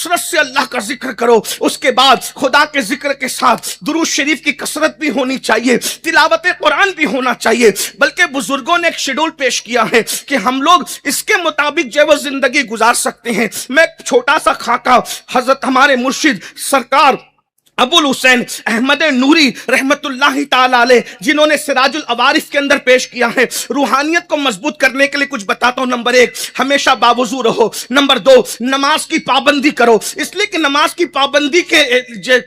کثرت سے اللہ کا ذکر کرو. اس کے بعد خدا کے ذکر کے ساتھ درود شریف کی کثرت بھی ہونی چاہیے, تلاوت قرآن بھی ہونا چاہیے. بلکہ بزرگوں نے ایک شیڈول پیش کیا ہے کہ ہم لوگ اس کے مطابق جو وہ زندگی گزار سکتے ہیں. میں ایک چھوٹا سا خاکہ حضرت ہمارے مرشد سرکار ابو الحسین احمد نوری رحمت اللہ تعالی علیہ جنہوں نے سراج العوارف کے اندر پیش کیا ہے, روحانیت کو مضبوط کرنے کے لیے کچھ بتاتا ہوں. نمبر 1, ہمیشہ باوضو رہو. نمبر 2, نماز کی پابندی کرو, اس لیے کہ نماز کی پابندی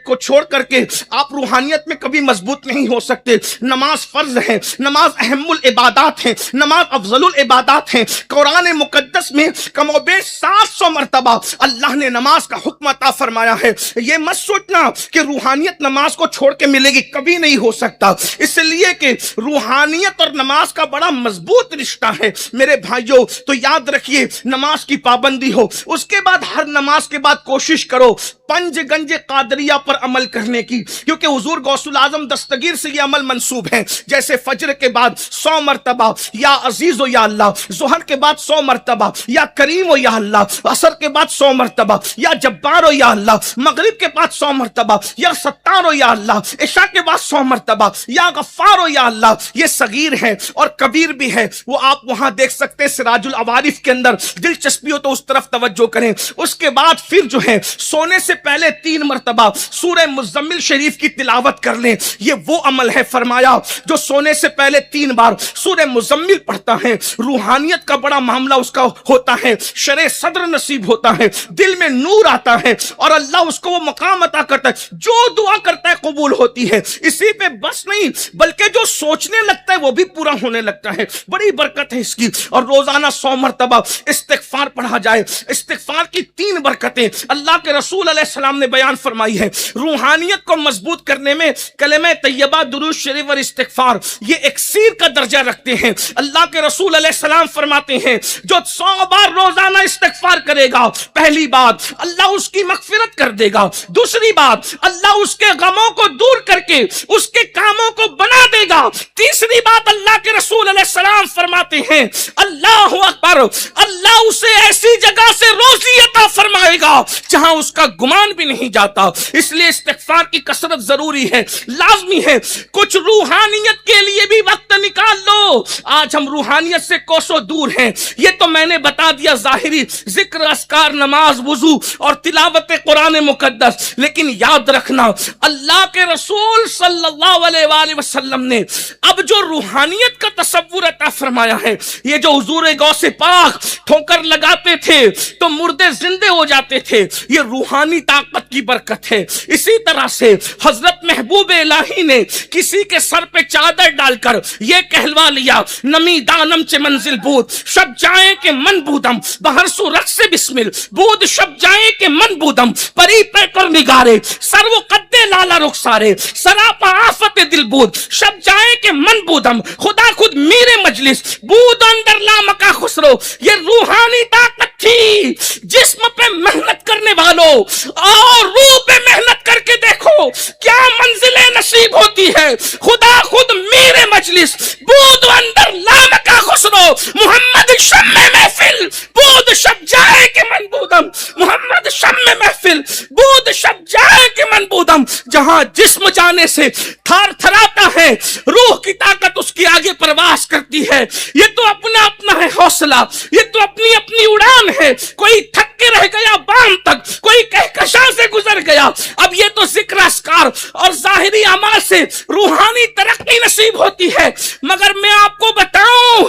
کو چھوڑ کر کے آپ روحانیت میں کبھی مضبوط نہیں ہو سکتے. نماز فرض ہے, نماز اہم العبادات ہے, نماز افضل العبادات ہے. قرآن مقدس میں کم و بیش 700 مرتبہ اللہ نے نماز کا حکم عطا فرمایا ہے. یہ مت سوچنا کہ روحانیت نماز کو چھوڑ کے ملے گی, کبھی نہیں ہو سکتا. اس لیے کہ روحانیت اور نماز کا بڑا مضبوط رشتہ ہے میرے بھائیوں. تو یاد رکھیے نماز کی پابندی ہو. اس کے بعد ہر نماز کے بعد کوشش کرو پنج گنج قادریہ پر عمل کرنے کی, کیونکہ حضور غوث العظم دستگیر سے یہ عمل منسوب ہے. جیسے فجر کے بعد 100 مرتبہ یا عزیز و یا اللہ, ظہر کے بعد 100 مرتبہ یا کریم و یا اللہ, عصر کے بعد 100 مرتبہ یا جبار و یا اللہ, مغرب کے بعد 100 مرتبہ یا ستار و یا اللہ, عشاء کے بعد 100 مرتبہ یا غفار و یا اللہ. یہ صغیر ہے اور کبیر بھی ہے, وہ آپ وہاں دیکھ سکتے سراج العوارف کے اندر. دلچسپی ہو تو اس طرف توجہ کریں. اس کے بعد پھر جو ہے سونے سے پہلے 3 مرتبہ سورہ مزمل شریف کی تلاوت کر لیں. یہ وہ عمل ہے فرمایا جو سونے سے پہلے 3 بار سورہ مزمل پڑھتا ہے, روحانیت کا بڑا معاملہ اس کا ہوتا ہے, شرح صدر نصیب ہوتا ہے, دل میں نور آتا ہے اور اللہ اس کو وہ مقام عطا کرتا ہے. جو دعا کرتا ہے قبول ہوتی ہے. اسی پہ بس نہیں بلکہ جو سوچنے لگتا ہے وہ بھی پورا ہونے لگتا ہے. بڑی برکت ہے اس کی. اور روزانہ 100 مرتبہ استغفار پڑھا جائے. استغفار کی 3 برکتیں اللہ کے رسول علیہ السلام نے بیان فرمائی ہے. روحانیت کو مضبوط کرنے میں کلمہ طیبہ, درود شریف اور استغفار یہ اکسیر کا درجہ رکھتے ہیں. اللہ کے رسول علیہ السلام فرماتے ہیں جو 100 بار روزانہ استغفار کرے گا, پہلی بات اللہ اس کی مغفرت کر دے گا, دوسری بات اللہ اس کے غموں کو دور کر کے اس کے کاموں کو بنا دے گا, تیسری بات اللہ کے رسول علیہ السلام فرماتے ہیں اللہ اکبر, اللہ اسے ایسی جگہ سے روزی عطا فرمائے گا جہاں اس کا گمان بھی نہیں جاتا. اس لیے استغفار کی کثرت ضروری ہے, لازمی ہے. کچھ روحانیت کے لیے بھی وقت نکال لو. آج ہم روحانیت سے کوسوں دور ہیں. یہ تو میں نے بتا دیا ظاہری ذکر, اذکار, نماز, وضو اور تلاوت قرآن مقدس. لیکن یاد رکھنا اللہ کے رسول صلی اللہ علیہ وآلہ وسلم نے اب جو روحانیت کا تصور عطا فرمایا ہے, یہ جو حضور غوث پاک ٹھوکر لگاتے تھے تو مردے زندے ہو جاتے تھے, یہ روحانی طاقت کی برکت ہے. اسی طرح سے حضرت محبوب الہی نے کسی کے سر پہ چادر ڈال کر یہ کہلوا لیا نمی دانم چے منزل بود شب جائیں کہ من بودم بہر سو رقص بسمل بود شب جائیں کہ من بودم پری پہ کر نگارے سر و قد لالا رخسارے سراپا آفت دل بود شب جائیں کہ من بودم خدا خود میرے مجلس بود اندر لامکا خسرو. یہ روحانی طاقت تھی. جسم پہ محنت کرنے والوں اور روح پہ محنت کر کے دیکھو کیا منزلیں نصیب ہوتی ہے. خدا خود میرے مجلس بود اندر لامکا خسرو محمد شم محفل بود شب جائے کہ من بودم محمد شم محفل بود شب جائے کہ من بودم. جہاں جسم جانے سے تھار تھراتا ہے, روح کی طاقت اس کی آگے پرواز کرتی ہے. یہ تو اپنا اپنا ہے حوصلہ, یہ تو اپنی اپنی اڑان ہے. کوئی تھک کے رہ گیا بام تک, کوئی کہکشاں سے گزر گیا. اب یہ تو ذکر اذکار اور ظاہری اعمال سے روحانی ترقی نصیب ہوتی ہے. مگر میں آپ کو بتاؤں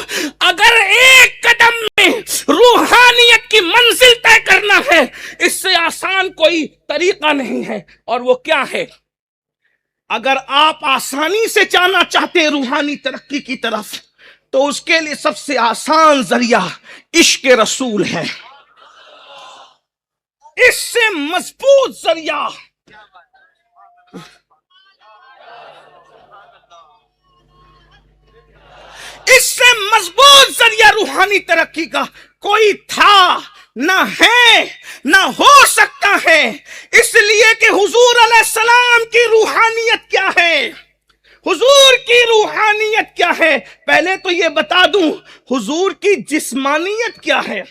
اگر ایک قدم میں روحانیت کی منزل طے کرنا ہے, اس سے آسان کوئی طریقہ نہیں ہے. اور وہ کیا ہے؟ اگر آپ آسانی سے جانا چاہتے ہیں روحانی ترقی کی طرف تو اس کے لیے سب سے آسان ذریعہ عشق رسول ہے. اس سے مضبوط ذریعہ روحانی ترقی کا کوئی تھا نہ ہے نہ ہو سکتا ہے. اس لیے کہ حضور علیہ السلام کی روحانیت کیا ہے, حضور کی روحانیت کیا ہے. پہلے تو یہ بتا دوں حضور کی جسمانیت کیا ہے.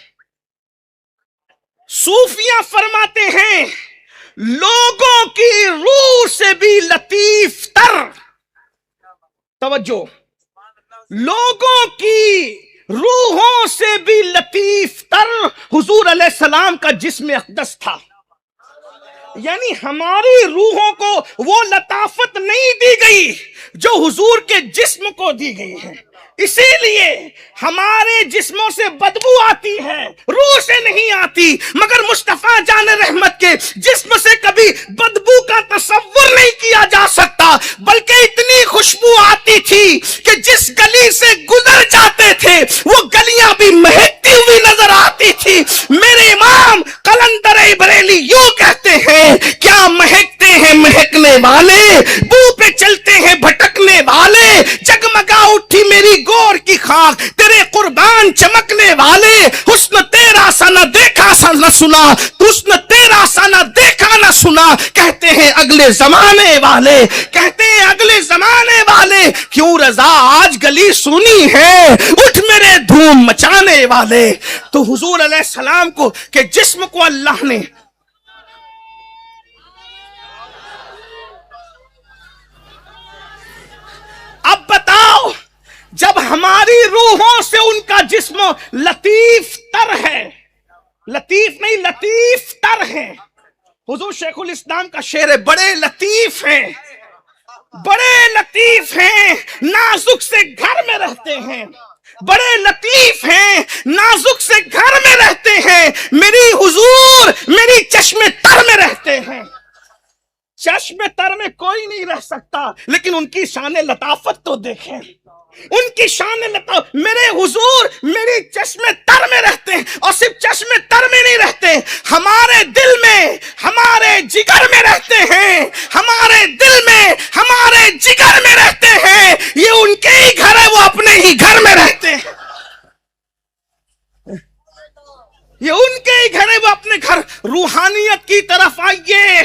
صوفیہ فرماتے ہیں لوگوں کی روح سے بھی لطیف تر، توجہ، لوگوں کی روحوں سے بھی لطیف تر حضور علیہ السلام کا جسم اقدس تھا. یعنی ہماری روحوں کو وہ لطافت نہیں دی گئی جو حضور کے جسم کو دی گئی ہے. اسی لیے ہمارے جسموں سے بدبو آتی ہے، روح سے نہیں آتی، مگر مصطفیٰ جان رحمت کے جسم سے کبھی بدبو کا تصور نہیں کیا جا سکتا، بلکہ اتنی خوشبو آتی تھی کہ جس گلی سے گزر جاتے تھے وہ گلیاں بھی مہکتی ہوئی نظر آتی تھی. میرے امام قلندر بریلی یوں کہتے ہیں، کیا مہکتے ہیں مہکنے والے، بو پہ چلتے ہیں بھٹکنے والے، جگمگا اٹھی میری گور کی خاک تیرے قربان چمکنے والے، حسن تیرا سا نہ دیکھا سا نہ سنا، حسن تیرا سا نہ دیکھا نہ سنا. کہتے ہیں اگلے زمانے والے، کہتے ہیں اگلے زمانے والے، کیوں رضا آج گلی سنی ہے، اٹھ میرے دھوم مچانے والے. تو حضور علیہ السلام کو کہ جسم کو اللہ نے اب بتاؤ، جب ہماری روحوں سے ان کا جسم لطیف تر ہے، لطیف نہیں لطیف تر ہے. حضور شیخ الاسلام کا شعر ہے، بڑے لطیف ہیں، بڑے لطیف ہیں، نازک سے گھر میں رہتے ہیں، بڑے لطیف ہیں، نازک سے گھر میں رہتے ہیں، میری حضور میری چشم تر میں رہتے ہیں. چشم تر میں کوئی نہیں رہ سکتا، لیکن ان کی شان لطافت تو دیکھیں، ان کی شان لطافت. میرے حضور میری چشم تر میں رہتے ہیں، اور صرف چشم تر میں نہیں رہتے، ہمارے دل میں ہمارے جگر میں رہتے ہیں، ہمارے دل میں ہمارے جگر میں رہتے ہیں. یہ ان کے ہی گھر ہے، وہ اپنے ہی گھر میں رہتے ہیں، یہ ان کے ہی گھر ہے، وہ اپنے گھر. روحانیت کی طرف آئیے.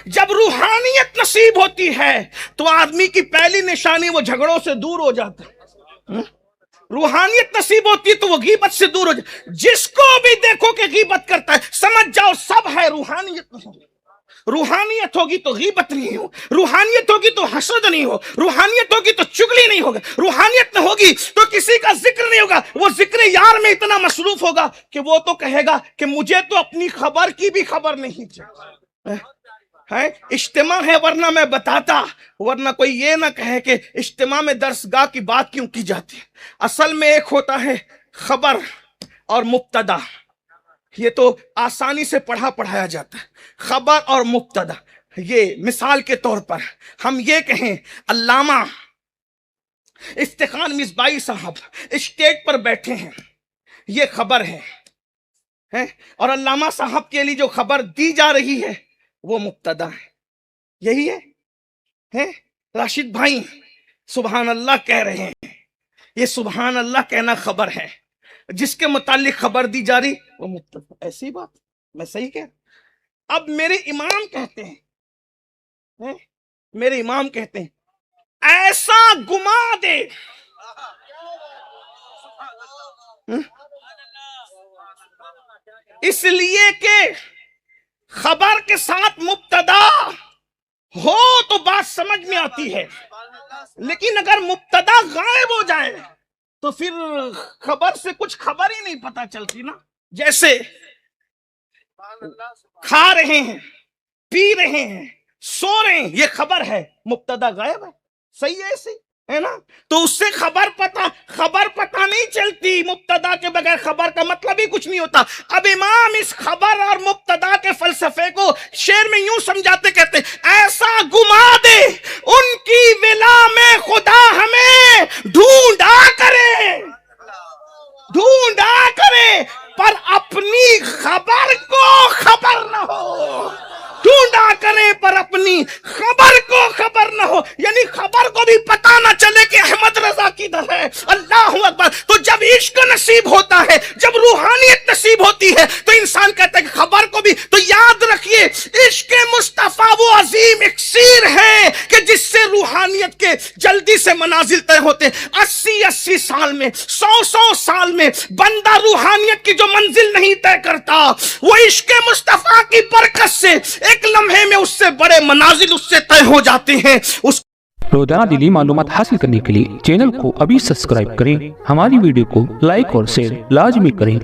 جب روحانیت نصیب ہوتی ہے تو آدمی کی پہلی نشانی وہ جھگڑوں سے دور ہو جاتا ہے. روحانیت نصیب ہوتی ہے تو وہ غیبت سے دور ہو جاتا ہے. جس کو بھی دیکھو کہ غیبت کرتا ہے سمجھ جاؤ سب ہے روحانیت نہیں ہوگی. روحانیت ہوگی تو غیبت نہیں ہو، روحانیت ہوگی تو حسد نہیں ہو، روحانیت ہوگی تو چگلی نہیں ہوگا، روحانیت نہ ہوگی تو کسی کا ذکر نہیں ہوگا. وہ ذکر یار میں اتنا مصروف ہوگا کہ وہ تو کہے گا کہ مجھے تو اپنی خبر کی بھی خبر نہیں چاہیے. اجتماع ہے ورنہ میں بتاتا، ورنہ کوئی یہ نہ کہے کہ اجتماع میں درسگاہ کی بات کیوں کی جاتی ہے. اصل میں ایک ہوتا ہے خبر اور مبتدا، یہ تو آسانی سے پڑھایا جاتا ہے. خبر اور مبتدا، یہ مثال کے طور پر ہم یہ کہیں علامہ افتخار مصباحی صاحب اسٹیج پر بیٹھے ہیں، یہ خبر ہے، اور علامہ صاحب کے لیے جو خبر دی جا رہی ہے وہ مبتدا ہے. یہی ہے. راشد بھائی سبحان اللہ کہہ رہے ہیں، یہ سبحان اللہ کہنا خبر ہے، جس کے متعلق خبر دی جا رہی وہ مبتدا. ایسی بات میں صحیح کہہ. اب میرے امام کہتے ہیں، میرے امام کہتے ہیں ایسا گما دے، اس لیے کہ خبر کے ساتھ مبتدا ہو تو بات سمجھ میں آتی ہے، لیکن اگر مبتدا غائب ہو جائے تو پھر خبر سے کچھ خبر ہی نہیں پتا چلتی نا. جیسے کھا رہے ہیں، پی رہے ہیں، سو رہے ہیں، یہ خبر ہے، مبتدا غائب ہے. صحیح ہے ایسے ہے نا. تو اس سے خبر پتہ نہیں چلتی. مبتدا کے بغیر خبر کا مطلب ہی کچھ نہیں ہوتا. اب امام اس خبر اور مبتدا کے فلسفے کو شعر میں یوں سمجھاتے، کہتے ایسا گما دے ان کی ولا میں خدا ہمیں ڈھونڈا کرے پر اپنی خبر کو خبر نہ ہو. ڈھونڈا کرے پر اپنی خبر کو خبر نہ ہو، یعنی خبر کو بھی پتہ نہ چلے کہ احمد رضا کدھر ہے. اللہ اکبر. تو جب عشق نصیب ہوتا ہے، جب روحانیت نصیب ہوتی ہے تو انسان کہتا ہے کہ خبر کو بھی. تو یاد رکھیے عشق مصطفیٰ وہ عظیم اکسیر ہے کہ جس سے روحانیت کے جلدی سے منازل طے ہوتے ہیں۔ 80 سال میں 100 سال میں بندہ روحانیت کی جو منزل نہیں طے کرتا، وہ عشق مصطفیٰ کی برکت سے ایک لمحے میں اس سے بڑے منازل اس سے طے ہو جاتے ہیں۔ روزانہ دینی معلومات حاصل کرنے کے لیے چینل کو ابھی سبسکرائب کریں، ہماری ویڈیو کو لائک اور شیئر لازمی کریں۔